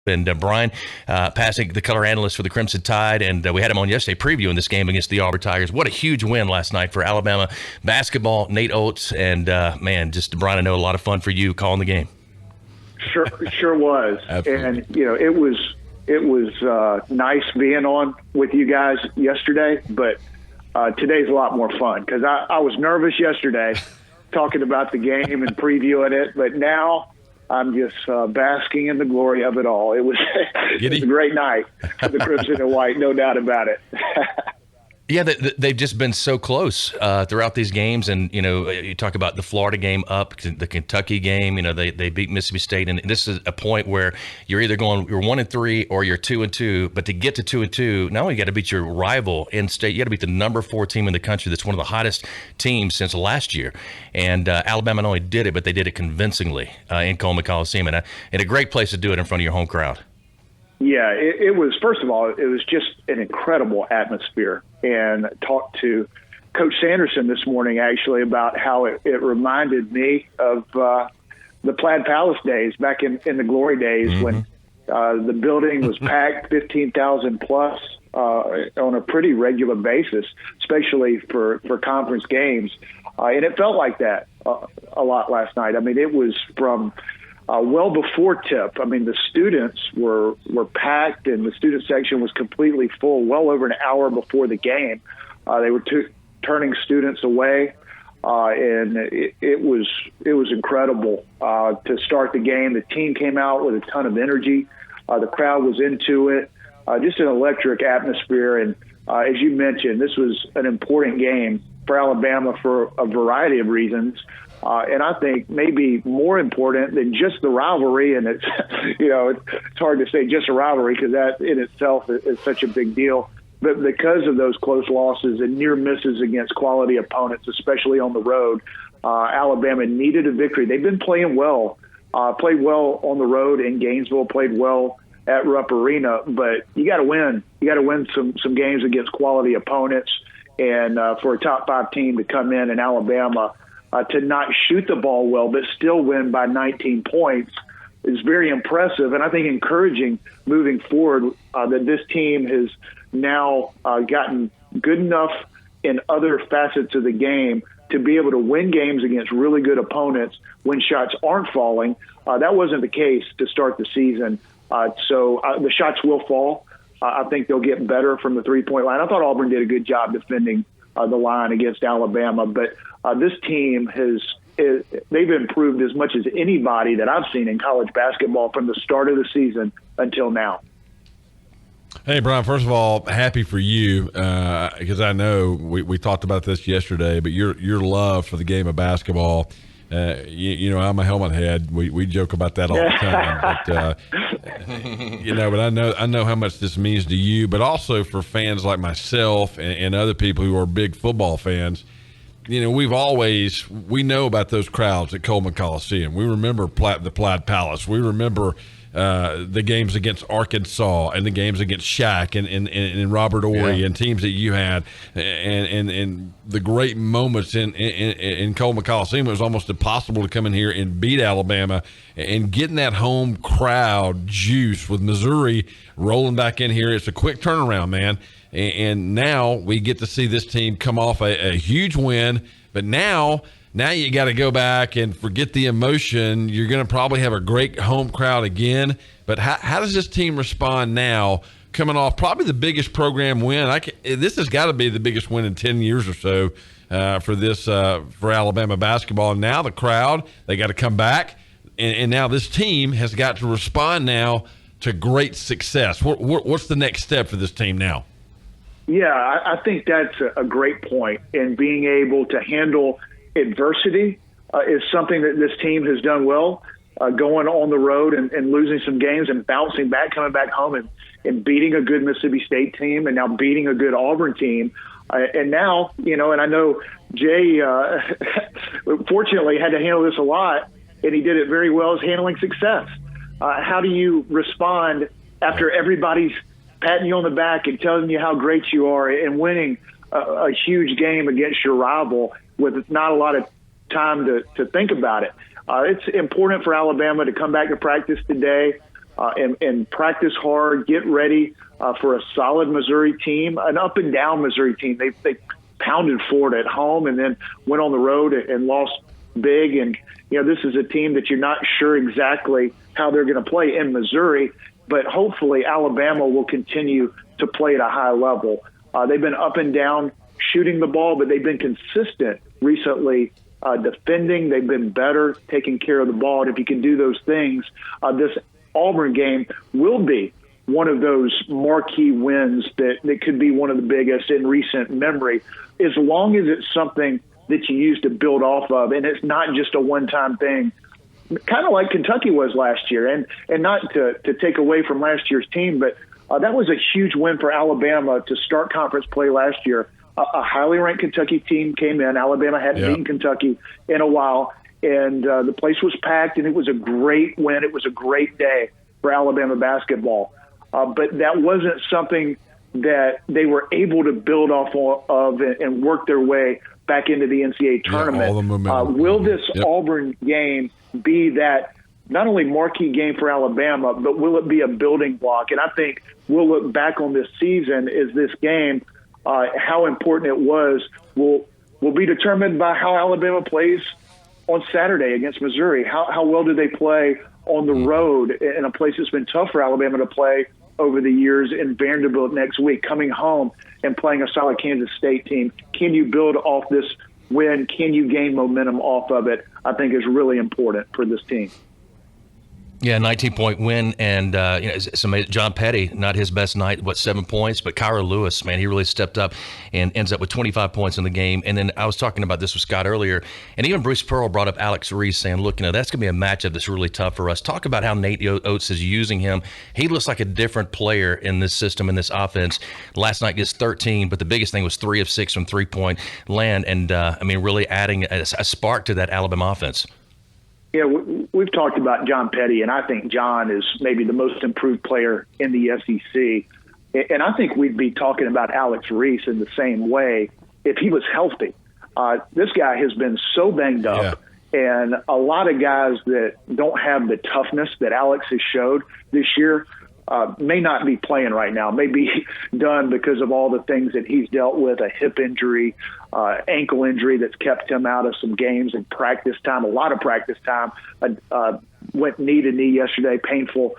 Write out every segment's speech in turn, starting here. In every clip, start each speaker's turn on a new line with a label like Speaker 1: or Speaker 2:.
Speaker 1: And Bryan Passink, the color analyst for the Crimson Tide, and we had him on yesterday previewing this game against the Auburn Tigers. What a huge win last night for Alabama basketball. Nate Oates, and man, just Bryan, I know a lot of fun for you calling the game.
Speaker 2: Sure was.
Speaker 3: Absolutely.
Speaker 2: And it was nice being on with you guys yesterday, but today's a lot more fun because I was nervous yesterday talking about the game and previewing it, but now I'm just basking in the glory of it all. It was a great night for the Crimson and White, no doubt about it.
Speaker 1: Yeah, they've just been so close throughout these games. And, you talk about the Florida game up, the Kentucky game, they beat Mississippi State. And this is a point where you're either you're 1-3 or you're 2-2. But to get to 2-2, not only you got to beat your rival in state, you got to beat the number 4 team in the country that's one of the hottest teams since last year. And Alabama not only did it, but they did it convincingly in Coleman Coliseum. And a great place to do it in front of your home crowd.
Speaker 2: Yeah, it was, first of all, it was just an incredible atmosphere. And talked to Coach Sanderson this morning, actually, about how it reminded me of the Plaid Palace days, back in the glory days, when the building was packed, 15,000 plus on a pretty regular basis, especially for conference games. And it felt like that a lot last night. I mean, it was from well before tip. I mean, the students were packed, and the student section was completely full well over an hour before the game. They were turning students away, and it was incredible to start the game. The team came out with a ton of energy. The crowd was into it. Just an electric atmosphere. And as you mentioned, this was an important game for Alabama for a variety of reasons. And I think maybe more important than just the rivalry, and it's it's hard to say just a rivalry because that in itself is such a big deal. But because of those close losses and near misses against quality opponents, especially on the road, Alabama needed a victory. They've been playing well, played well on the road in Gainesville, played well at Rupp Arena, but you got to win. You got to win some games against quality opponents, and for a top 5 team to come in Alabama. To not shoot the ball well, but still win by 19 points is very impressive. And I think encouraging moving forward that this team has now gotten good enough in other facets of the game to be able to win games against really good opponents when shots aren't falling. That wasn't the case to start the season. So the shots will fall. I think they'll get better from the 3-point line. I thought Auburn did a good job defending the line against Alabama, but this team they've improved as much as anybody that I've seen in college basketball from the start of the season until now.
Speaker 3: Hey, Bryan, first of all, happy for you because I know we talked about this yesterday, but your love for the game of basketball, I'm a helmet head. We joke about that all the time, but but I know how much this means to you, but also for fans like myself and other people who are big football fans. We know about those crowds at Coleman Coliseum. We remember the Plaid Palace. We remember the games against Arkansas and the games against Shaq and Robert Ory and teams that you had, and the great moments in Coleman Coliseum. It was almost impossible to come in here and beat Alabama, and getting that home crowd juice with Missouri rolling back in here. It's a quick turnaround, man. And now we get to see this team come off a huge win, but now you got to go back and forget the emotion. You're going to probably have a great home crowd again, but how does this team respond now, coming off probably the biggest program win? This has got to be the biggest win in 10 years or so for Alabama basketball. And now the crowd, they got to come back, and now this team has got to respond now to great success. What's the next step for this team now?
Speaker 2: Yeah, I think that's a great point. And being able to handle adversity is something that this team has done well, going on the road and losing some games and bouncing back, coming back home and beating a good Mississippi State team and now beating a good Auburn team. And now, and I know Jay fortunately had to handle this a lot, and he did it very well, is handling success. How do you respond after everybody's patting you on the back and telling you how great you are and winning a huge game against your rival with not a lot of time to think about it? It's important for Alabama to come back to practice today, and practice hard, get ready for a solid Missouri team, an up-and-down Missouri team. They pounded Florida at home and then went on the road and lost big. And, this is a team that you're not sure exactly how they're going to play in Missouri, but hopefully Alabama will continue to play at a high level. They've been up and down shooting the ball, but they've been consistent recently defending. They've been better taking care of the ball. And if you can do those things, this Auburn game will be one of those marquee wins that could be one of the biggest in recent memory, as long as it's something that you use to build off of, and it's not just a one-time thing, kind of like Kentucky was last year. And not to take away from last year's team, but that was a huge win for Alabama to start conference play last year. A highly ranked Kentucky team came in. Alabama hadn't beaten Kentucky in a while, and the place was packed, and it was a great win. It was a great day for Alabama basketball. But that wasn't something that they were able to build off of and work their way back into the NCAA tournament. Will this Auburn game be that not only marquee game for Alabama, but will it be a building block? And I think we'll look back on this season as this game, how important it was, will be determined by how Alabama plays on Saturday against Missouri. How well do they play on the road in a place that's been tough for Alabama to play over the years, in Vanderbilt next week, coming home and playing a solid Kansas State team? Can you build off this win? Can you gain momentum off of it? I think is really important for this team.
Speaker 1: Yeah, 19-point win, and John Petty, not his best night, 7 points, but Kyra Lewis, man, he really stepped up and ends up with 25 points in the game. And then I was talking about this with Scott earlier, and even Bruce Pearl brought up Alex Reese, saying, look, that's going to be a matchup that's really tough for us. Talk about how Nate Oates is using him. He looks like a different player in this system, in this offense. Last night gets 13, but the biggest thing was 3 of 6 from three-point land, and really adding a spark to that Alabama offense.
Speaker 2: Yeah, we've talked about John Petty, and I think John is maybe the most improved player in the SEC. And I think we'd be talking about Alex Reese in the same way if he was healthy. This guy has been so banged up, and a lot of guys that don't have the toughness that Alex has showed this year may not be playing right now, may be done because of all the things that he's dealt with, a hip injury, ankle injury that's kept him out of some games and practice time, a lot of practice time. Went knee to knee yesterday, painful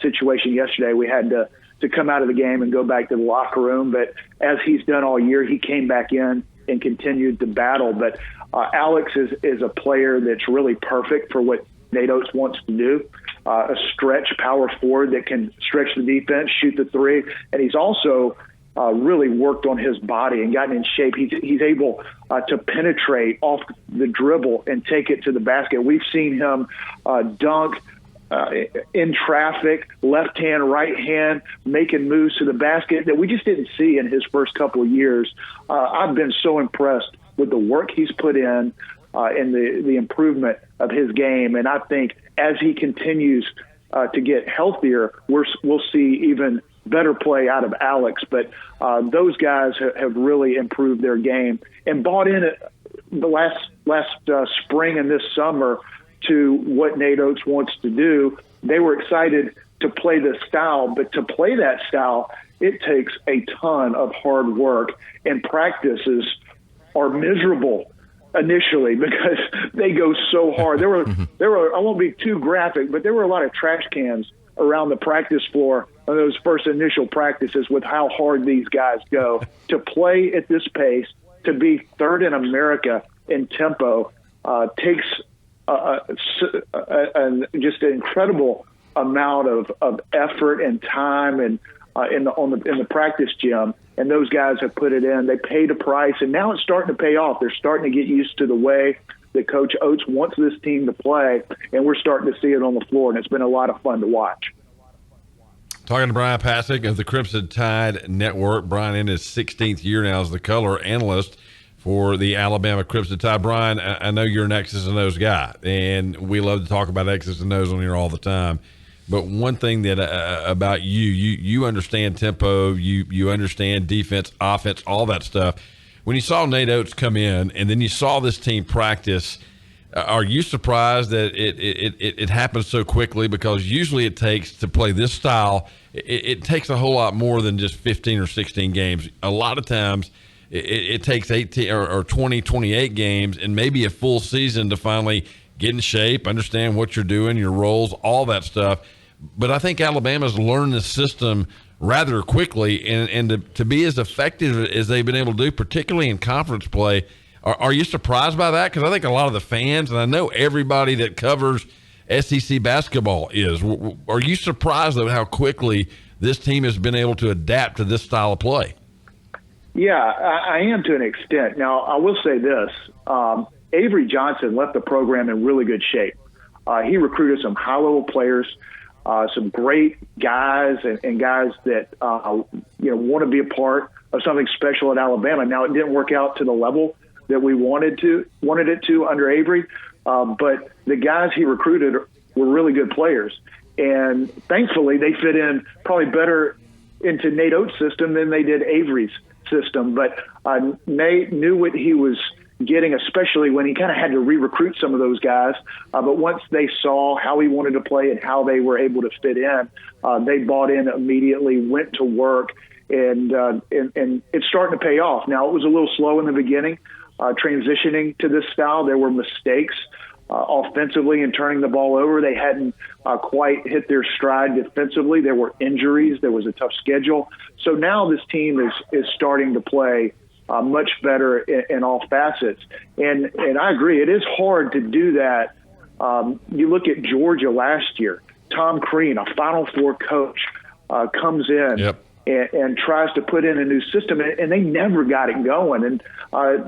Speaker 2: situation yesterday. We had to come out of the game and go back to the locker room. But as he's done all year, he came back in and continued to battle. But Alex is a player that's really perfect for what Nate Oates wants to do. A stretch power forward that can stretch the defense, shoot the three, and he's also really worked on his body and gotten in shape. He's able to penetrate off the dribble and take it to the basket. We've seen him dunk in traffic, left hand, right hand, making moves to the basket that we just didn't see in his first couple of years. I've been so impressed with the work he's put in and the improvement of his game, and I think as he continues to get healthier, we'll see even better play out of Alex. But those guys have really improved their game and bought in the last spring and this summer to what Nate Oates wants to do. They were excited to play this style, but to play that style, it takes a ton of hard work, and practices are miserable initially because they go so hard. There were I won't be too graphic, but there were a lot of trash cans around the practice floor on those first initial practices with how hard these guys go. To play at this pace, to be third in America in tempo, takes just an incredible amount of effort and time and in the practice gym. And those guys have put it in. They paid a price, and now it's starting to pay off. They're starting to get used to the way that Coach Oates wants this team to play, and we're starting to see it on the floor, and it's been a lot of fun to watch.
Speaker 3: Talking to Bryan Passink of the Crimson Tide Network. Bryan in his 16th year now as the color analyst for the Alabama Crimson Tide. Bryan, I know you're an X's and O's guy, and we love to talk about X's and O's on here all the time. But one thing that about you understand tempo, you understand defense, offense, all that stuff. When you saw Nate Oates come in and then you saw this team practice, Are you surprised that it happens so quickly? Because usually it takes to play this style, it takes a whole lot more than just 15 or 16 games. A lot of times it takes 18 or 20, 28 games and maybe a full season to finally get in shape, understand what you're doing, your roles, all that stuff. But I think Alabama's learned the system rather quickly, and to be as effective as they've been able to do, particularly in conference play. Are you surprised by that? Because I think a lot of the fans, and I know everybody that covers SEC basketball is. Are you surprised at how quickly this team has been able to adapt to this style of play?
Speaker 2: Yeah, I am to an extent. Now, I will say this. Avery Johnson left the program in really good shape. He recruited some high-level players, some great guys and guys that want to be a part of something special at Alabama. Now, it didn't work out to the level that we wanted it to under Avery, but the guys he recruited were really good players, and thankfully they fit in probably better into Nate Oates' system than they did Avery's system. But Nate knew what he was getting, especially when he kind of had to re-recruit some of those guys. But once they saw how he wanted to play and how they were able to fit in, they bought in immediately, went to work, and it's starting to pay off. Now, it was a little slow in the beginning, transitioning to this style. There were mistakes offensively in turning the ball over. They hadn't quite hit their stride defensively. There were injuries. There was a tough schedule. So now this team is starting to play much better in all facets. And I agree, it is hard to do that. You look at Georgia last year. Tom Crean, a Final Four coach, comes in.
Speaker 3: Yep.
Speaker 2: And tries to put in a new system, and they never got it going. And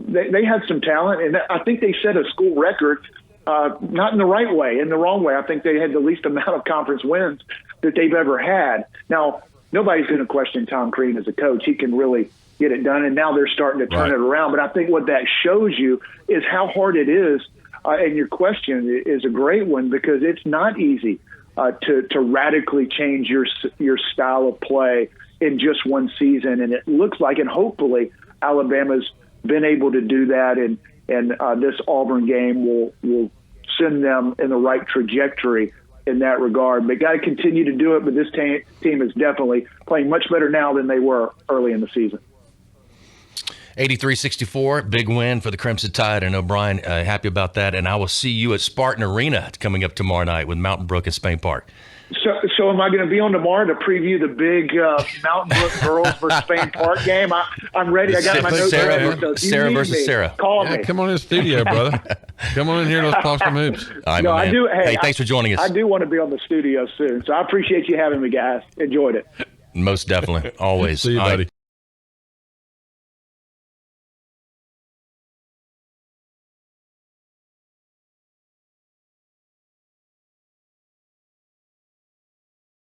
Speaker 2: they had some talent, and I think they set a school record, not in the right way, in the wrong way. I think they had the least amount of conference wins that they've ever had. Now, nobody's going to question Tom Crean as a coach. He can really get it done, and now they're starting to turn it around. But I think what that shows you is how hard it is, and your question is a great one, because it's not easy to radically change your style of play in just one season. And it looks like, and hopefully Alabama's been able to do that, and this Auburn game will send them in the right trajectory in that regard. They got to continue to do it, but this team is definitely playing much better now than they were early in the season.
Speaker 1: 83-64, big win for the Crimson Tide. I know, Brian, happy about that. And I will see you at Spartan Arena coming up tomorrow night with Mountain Brook and Spain Park.
Speaker 2: So am I going to be on tomorrow to preview the big Mountain Brook girls versus Spain Park game? I'm ready. I got my notes ready. So
Speaker 1: Sarah versus Sarah.
Speaker 2: Call me.
Speaker 3: Come on in the studio, brother. Come on in here. Let's talk some hoops.
Speaker 1: No, I do. Hey, thanks for joining us.
Speaker 2: I do want to be on the studio soon. So I appreciate you having me, guys. Enjoyed it.
Speaker 1: Most definitely. Always.
Speaker 3: See you, buddy.